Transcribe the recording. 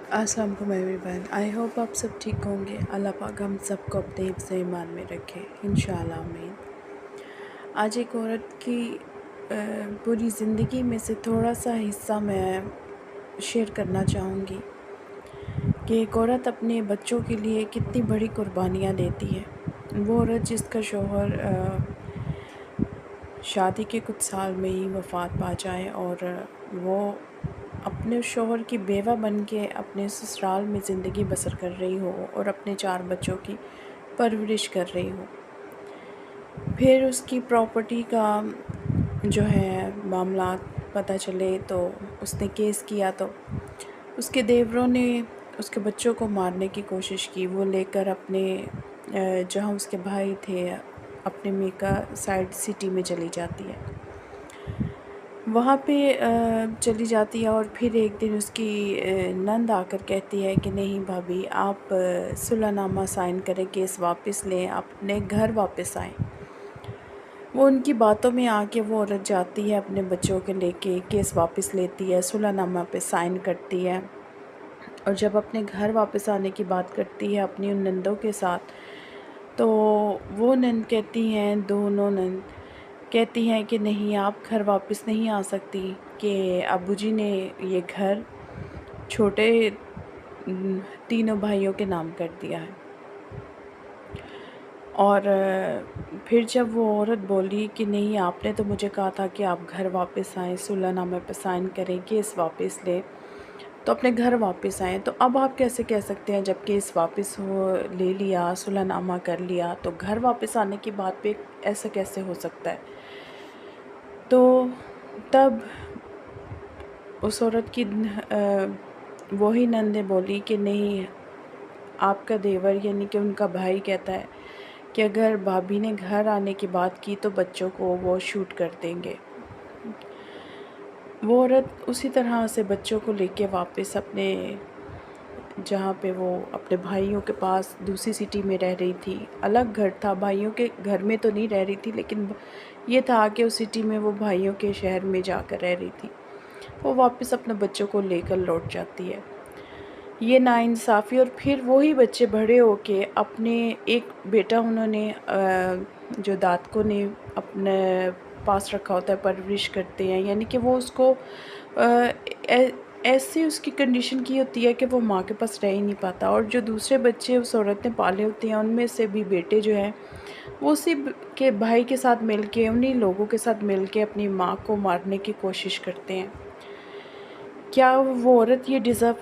अस्सलाम वालेकुम everyone. I hope आप सब ठीक होंगे। अल्लाह पाक हम सबको अपने हिफ्ज़ ईमान में रखे इंशाअल्लाह आमीन। आज एक औरत की पूरी ज़िंदगी में से थोड़ा सा हिस्सा मैं शेयर करना चाहूँगी कि एक औरत अपने बच्चों के लिए कितनी बड़ी कुर्बानियाँ देती है। वो औरत जिसका शौहर शादी के कुछ साल में ही वफ़ात पा जाए और वो अपने शौहर की बेवा बन के अपने ससुराल में ज़िंदगी बसर कर रही हो और अपने 4 बच्चों की परवरिश कर रही हो। फिर उसकी प्रॉपर्टी का जो है मामला पता चले तो उसने केस किया तो उसके देवरों ने उसके बच्चों को मारने की कोशिश की। वो लेकर अपने जहाँ उसके भाई थे अपने मेका साइड सिटी में चली जाती है। वहाँ पे चली जाती है और फिर एक दिन उसकी नंद आकर कहती है कि नहीं भाभी, आप सुलहनामा साइन करें, केस वापस लें, अपने घर वापस आएँ। वो उनकी बातों में आके वो औरत जाती है अपने बच्चों के लेके, केस वापस लेती है, सुलहनामा पे साइन करती है और जब अपने घर वापस आने की बात करती है अपनी उन नंदों के साथ, तो वो नंद कहती हैं, दोनों नंद कहती हैं कि नहीं, आप घर वापस नहीं आ सकती, कि अब्बूजी ने ये घर छोटे तीनों भाइयों के नाम कर दिया है। और फिर जब वो औरत बोली कि नहीं, आपने तो मुझे कहा था कि आप घर वापस आएँ, सुलहनामे पे साइन करें, केस वापस लें, तो अपने घर वापस आएँ। तो अब आप कैसे कह सकते हैं, जब केस वापस हो ले लिया, सुलहनामा कर लिया, तो घर वापस आने की बात पे ऐसा कैसे हो सकता है? तो तब उस औरत की वही नंद बोली कि नहीं, आपका देवर यानी कि उनका भाई कहता है कि अगर भाभी ने घर आने की बात की तो बच्चों को वो शूट कर देंगे। वो औरत उसी तरह से बच्चों को लेके वापस अपने जहाँ पे वो अपने भाइयों के पास दूसरी सिटी में रह रही थी, अलग घर था, भाइयों के घर में तो नहीं रह रही थी, लेकिन ये था कि उस सिटी में वो भाइयों के शहर में जाकर रह रही थी। वो वापस अपने बच्चों को लेकर लौट जाती है। ये नाइंसाफ़ी। और फिर वही बच्चे बड़े होके अपने एक बेटा उन्होंने जो दादकों ने अपने पास रखा होता है, परवरिश करते हैं, यानी कि वो उसको ऐसे उसकी कंडीशन की होती है कि वो माँ के पास रह ही नहीं पाता। और जो दूसरे बच्चे उस औरत ने पाले होते हैं, उनमें से भी बेटे जो हैं वो उसी के भाई के साथ मिलके, उन्हीं लोगों के साथ मिलके अपनी माँ को मारने की कोशिश करते हैं। क्या वो औरत ये डिज़र्व